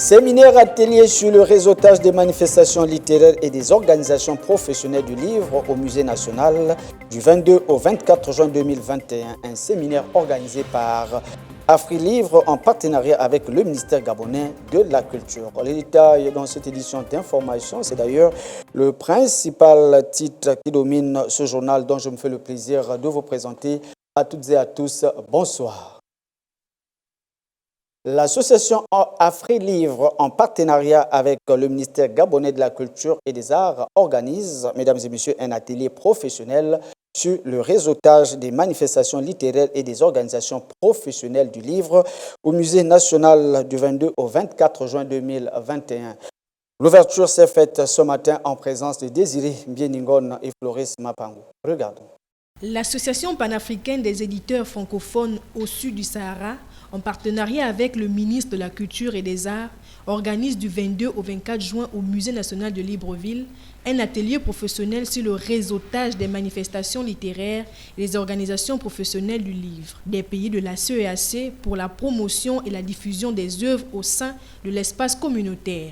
Séminaire atelier sur le réseautage des manifestations littéraires et des organisations professionnelles du livre au Musée national du 22 au 24 juin 2021. Un séminaire organisé par AfriLivre en partenariat avec le ministère gabonais de la Culture. Les détails dans cette édition d'information, c'est d'ailleurs le principal titre qui domine ce journal dont je me fais le plaisir de vous présenter à toutes et à tous. Bonsoir. L'association AfriLivre, en partenariat avec le ministère gabonais de la Culture et des Arts, organise, mesdames et messieurs, un atelier professionnel sur le réseautage des manifestations littéraires et des organisations professionnelles du livre au Musée national du 22 au 24 juin 2021. L'ouverture s'est faite ce matin en présence de Désiré Mbieningon et Floris Mapango. Regardons. L'Association panafricaine des éditeurs francophones au sud du Sahara, en partenariat avec le ministre de la Culture et des Arts, organise du 22 au 24 juin au Musée national de Libreville un atelier professionnel sur le réseautage des manifestations littéraires et des organisations professionnelles du livre des pays de la CEAC pour la promotion et la diffusion des œuvres au sein de l'espace communautaire.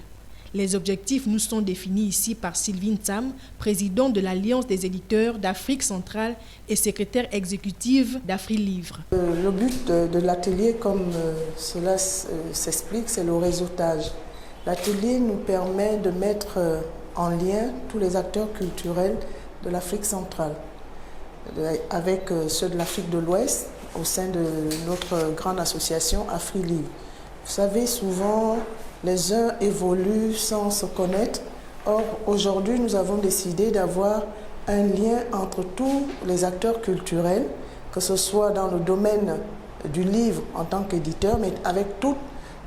Les objectifs nous sont définis ici par Sylvine Tam, présidente de l'Alliance des éditeurs d'Afrique centrale et secrétaire exécutive d'AfriLivre. Le but de l'atelier, comme cela s'explique, c'est le réseautage. L'atelier nous permet de mettre en lien tous les acteurs culturels de l'Afrique centrale avec ceux de l'Afrique de l'Ouest au sein de notre grande association AfriLivre. Vous savez, souvent, les uns évoluent sans se connaître. Or, aujourd'hui, nous avons décidé d'avoir un lien entre tous les acteurs culturels, que ce soit dans le domaine du livre en tant qu'éditeur, mais avec toutes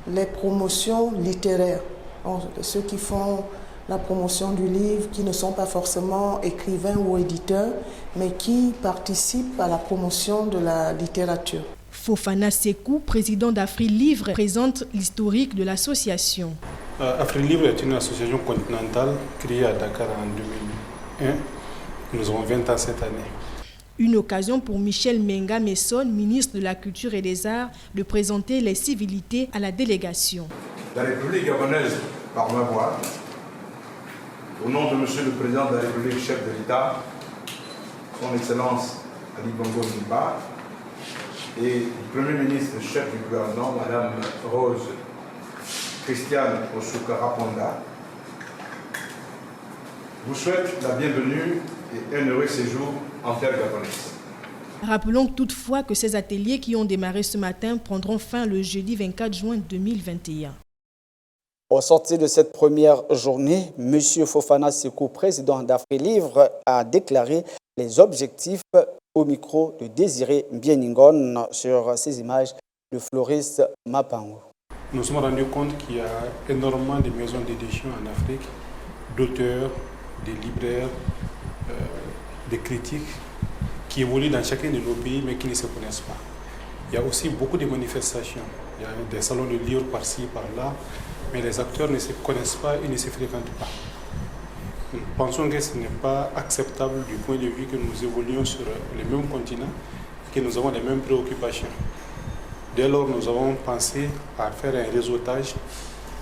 les promotions littéraires. Donc, ceux qui font la promotion du livre, qui ne sont pas forcément écrivains ou éditeurs, mais qui participent à la promotion de la littérature. Fofana Sekou, président d'AfriLivre, présente l'historique de l'association. AfriLivre est une association continentale créée à Dakar en 2001. Nous avons 20 ans cette année. Une occasion pour Michel Menga Messon, ministre de la Culture et des Arts, de présenter les civilités à la délégation. La République gabonaise, par ma voix, au nom de Monsieur le Président de la République, chef de l'État, Son Excellence Ali Bongo Ndimba, et le Premier ministre, chef du gouvernement, Madame Rose Christiane Osukara-Ponda, vous souhaite la bienvenue et un heureux séjour en terre gabonaise. Rappelons toutefois que ces ateliers qui ont démarré ce matin prendront fin le jeudi 24 juin 2021. Au sortir de cette première journée, M. Fofana Sekou, président d'AfriLivre, a déclaré les objectifs au micro de Désiré Mbieningon sur ces images de Floris Mapango. Nous nous sommes rendus compte qu'il y a énormément de maisons d'édition en Afrique, d'auteurs, des libraires, des critiques qui évoluent dans chacun de nos pays mais qui ne se connaissent pas. Il y a aussi beaucoup de manifestations. Il y a des salons de livres par-ci, par-là, mais les acteurs ne se connaissent pas et ne se fréquentent pas. Nous pensons que ce n'est pas acceptable du point de vue que nous évoluons sur les mêmes continents, que nous avons les mêmes préoccupations. Dès lors, nous avons pensé à faire un réseautage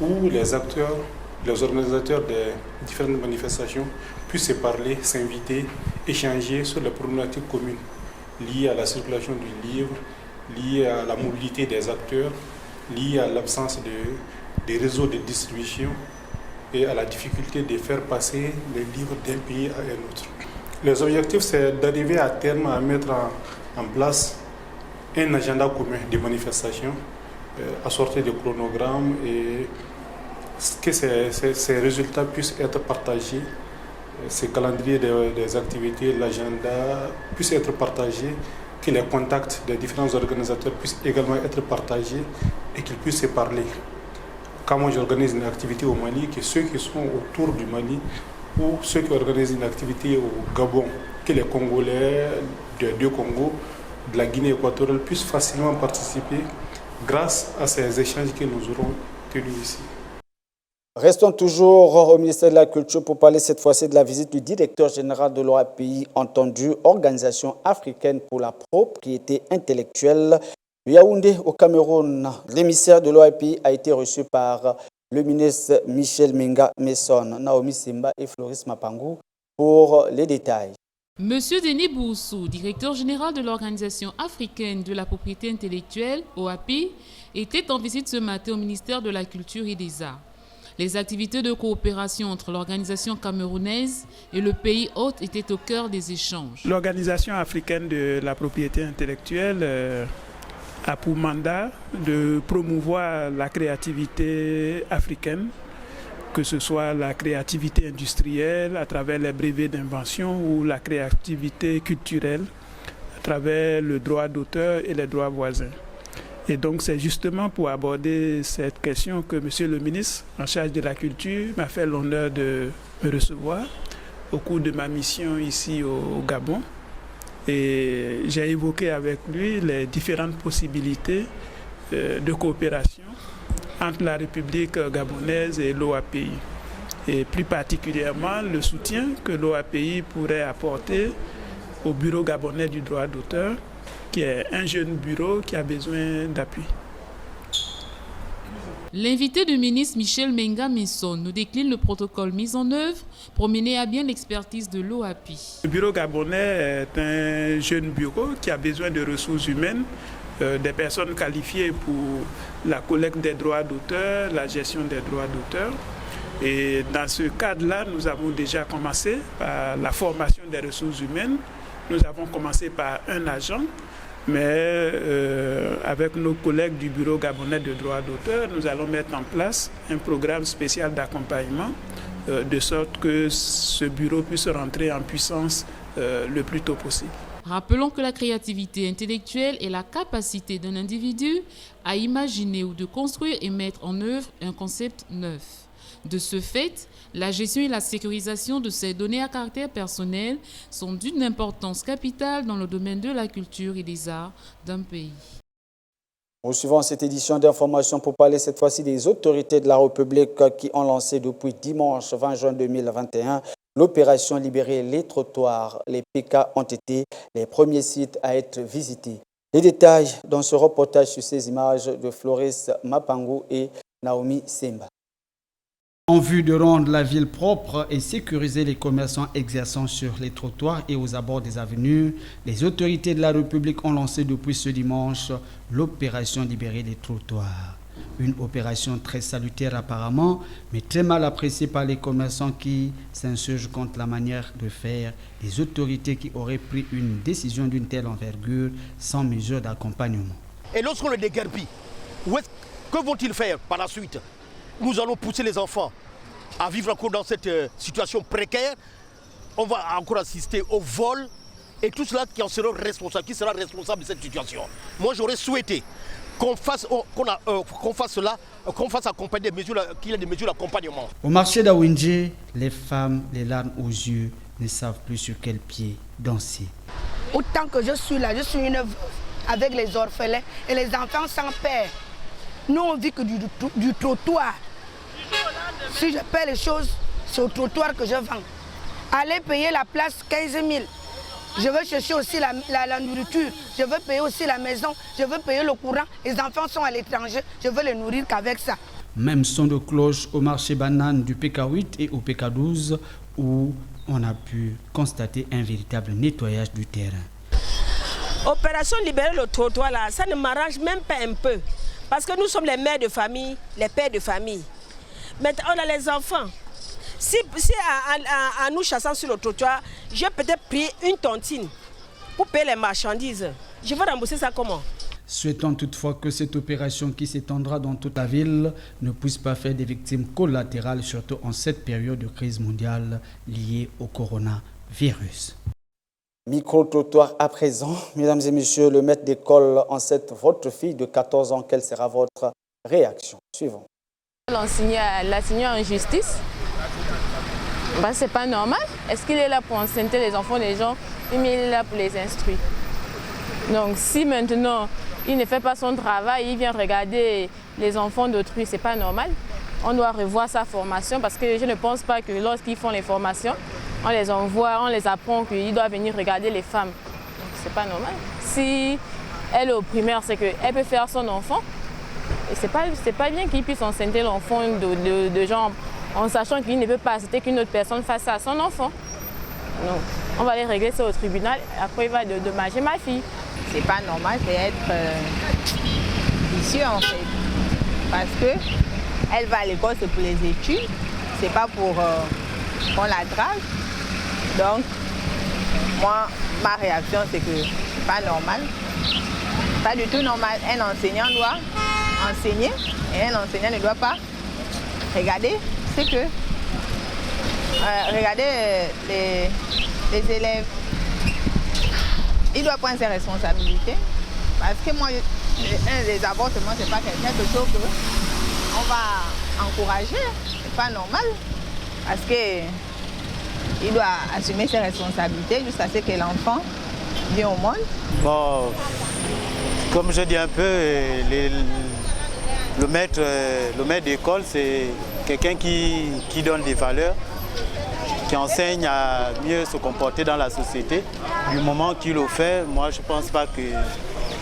où les acteurs, les organisateurs des différentes manifestations puissent se parler, s'inviter, échanger sur les problématiques communes liées à la circulation du livre, liées à la mobilité des acteurs, liées à l'absence de réseaux de distribution et à la difficulté de faire passer les livres d'un pays à un autre. Les objectifs, c'est d'arriver à terme à mettre en place un agenda commun de manifestations, assorti de chronogrammes et que ces résultats puissent être partagés, ces calendriers des activités, l'agenda puissent être partagés, que les contacts des différents organisateurs puissent également être partagés et qu'ils puissent se parler. Quand moi j'organise une activité au Mali, que ceux qui sont autour du Mali ou ceux qui organisent une activité au Gabon, que les Congolais des deux Congos, de la Guinée équatoriale puissent facilement participer grâce à ces échanges que nous aurons tenus ici. Restons toujours au ministère de la Culture pour parler cette fois-ci de la visite du directeur général de l'OAPI, entendu Organisation africaine pour la propriété intellectuelle. Yaoundé, au Cameroun, l'émissaire de l'OAPI a été reçu par le ministre Michel Menga Messon, Naomi Simba et Floris Mapangou pour les détails. Monsieur Denis Boussou, directeur général de l'Organisation africaine de la propriété intellectuelle, OAPI, était en visite ce matin au ministère de la Culture et des Arts. Les activités de coopération entre l'organisation camerounaise et le pays hôte étaient au cœur des échanges. L'Organisation africaine de la propriété intellectuelle a pour mandat de promouvoir la créativité africaine, que ce soit la créativité industrielle à travers les brevets d'invention ou la créativité culturelle à travers le droit d'auteur et les droits voisins. Et donc c'est justement pour aborder cette question que Monsieur le ministre en charge de la culture m'a fait l'honneur de me recevoir au cours de ma mission ici au Gabon. Et j'ai évoqué avec lui les différentes possibilités de coopération entre la République gabonaise et l'OAPI. Et plus particulièrement le soutien que l'OAPI pourrait apporter au Bureau gabonais du droit d'auteur, qui est un jeune bureau qui a besoin d'appui. L'invité du ministre Michel Menga Messon nous décline le protocole mis en œuvre pour mener à bien l'expertise de l'OAPI. Le bureau gabonais est un jeune bureau qui a besoin de ressources humaines, des personnes qualifiées pour la collecte des droits d'auteur, la gestion des droits d'auteur. Et dans ce cadre-là, nous avons déjà commencé par la formation des ressources humaines. Nous avons commencé par un agent, mais avec nos collègues du Bureau gabonais de droit d'auteur, nous allons mettre en place un programme spécial d'accompagnement de sorte que ce bureau puisse rentrer en puissance le plus tôt possible. Rappelons que la créativité intellectuelle est la capacité d'un individu à imaginer ou de construire et mettre en œuvre un concept neuf. De ce fait, la gestion et la sécurisation de ces données à caractère personnel sont d'une importance capitale dans le domaine de la culture et des arts d'un pays. Poursuivons cette édition d'information pour parler cette fois-ci des autorités de la République qui ont lancé depuis dimanche 20 juin 2021 l'opération Libérer les trottoirs. Les PK ont été les premiers sites à être visités. Les détails dans ce reportage sur ces images de Floris Mapangou et Naomi Simba. En vue de rendre la ville propre et sécuriser les commerçants exerçant sur les trottoirs et aux abords des avenues, les autorités de la République ont lancé depuis ce dimanche l'opération Libérer les trottoirs. Une opération très salutaire apparemment, mais très mal appréciée par les commerçants qui s'insurgent contre la manière de faire des autorités qui auraient pris une décision d'une telle envergure sans mesure d'accompagnement. Et lorsqu'on le déguerpit, que vont-ils faire par la suite? Nous allons pousser les enfants à vivre encore dans cette situation précaire. On va encore assister au vol et tout cela qui en sera responsable, qui sera responsable de cette situation. Moi, j'aurais souhaité qu'on fasse cela, qu'on fasse accompagner des mesures, qu'il y ait des mesures d'accompagnement. Au marché d'Awindji, les femmes, les larmes aux yeux, ne savent plus sur quel pied danser. Autant que je suis là, je suis une veuve avec les orphelins et les enfants sans père. Nous, on vit que du trottoir. Si je paie les choses, c'est au trottoir que je vends. Allez payer la place 15 000. Je veux chercher aussi la nourriture. Je veux payer aussi la maison. Je veux payer le courant. Les enfants sont à l'étranger. Je veux les nourrir qu'avec ça. Même son de cloche au marché banane du PK8 et au PK12 où on a pu constater un véritable nettoyage du terrain. Opération Libérer le trottoir, là, ça ne m'arrange même pas un peu. Parce que nous sommes les mères de famille, les pères de famille. Maintenant, on a les enfants. Si en nous chassant sur le trottoir, j'ai peut-être pris une tontine pour payer les marchandises. Je vais rembourser ça comment? Souhaitons toutefois que cette opération qui s'étendra dans toute la ville ne puisse pas faire des victimes collatérales, surtout en cette période de crise mondiale liée au coronavirus. Micro-trottoir à présent. Mesdames et messieurs, le maître d'école encète votre fille de 14 ans. Quelle sera votre réaction? Suivons. L'enseigner en justice, c'est pas normal. Est-ce qu'il est là pour enceinte les enfants des gens ou il est là pour les instruire? Donc si maintenant il ne fait pas son travail, il vient regarder les enfants d'autrui, c'est pas normal. On doit revoir sa formation parce que je ne pense pas que lorsqu'ils font les formations, on les envoie, on les apprend qu'ils doivent venir regarder les femmes. C'est pas normal. Si elle est au primaire, c'est qu'elle peut faire son enfant c'est pas bien qu'il puisse enceinte l'enfant de gens en sachant qu'il ne peut pas accepter qu'une autre personne fasse ça à son enfant. Donc, on va aller régler ça au tribunal. Après, il va dommager ma fille. C'est pas normal d'être vicieux en fait. Parce que elle va à l'école, c'est pour les études. C'est pas pour qu'on la drague. Donc, moi, ma réaction, c'est que c'est pas normal. Pas du tout normal. Un enseignant doit enseigner et un enseignant ne doit pas regarder ce que... regarder les élèves. Il doit prendre ses responsabilités. Parce que moi, les avortements, c'est pas quelque chose qu'on va encourager. C'est pas normal. Parce qu'il doit assumer ses responsabilités jusqu'à ce que l'enfant vienne au monde. Bon, comme je dis un peu, le maître d'école, c'est quelqu'un qui donne des valeurs, qui enseigne à mieux se comporter dans la société. Du moment qu'il le fait, moi je ne pense pas que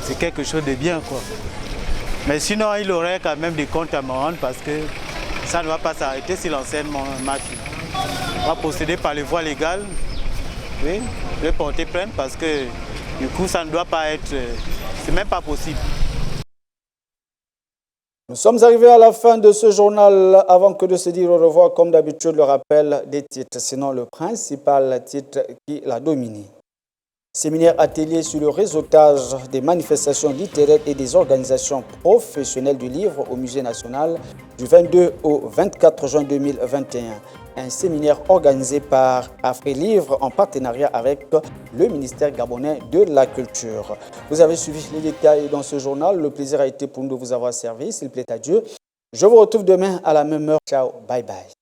c'est quelque chose de bien, quoi. Mais sinon, il aurait quand même des comptes à me rendre parce que ça ne va pas s'arrêter s'il enseigne ma fille. On va procéder par les voies légales. Oui, je vais porter plainte parce que du coup, ça ne doit pas être... c'est même pas possible. Nous sommes arrivés à la fin de ce journal. Avant que de se dire au revoir, comme d'habitude, le rappel des titres, sinon le principal titre qui l'a dominé. Séminaire atelier sur le réseautage des manifestations littéraires et des organisations professionnelles du livre au Musée national du 22 au 24 juin 2021. Un séminaire organisé par AfriLivre en partenariat avec le ministère gabonais de la Culture. Vous avez suivi les détails dans ce journal. Le plaisir a été pour nous de vous avoir servi. S'il plaît à Dieu. Je vous retrouve demain à la même heure. Ciao, bye bye.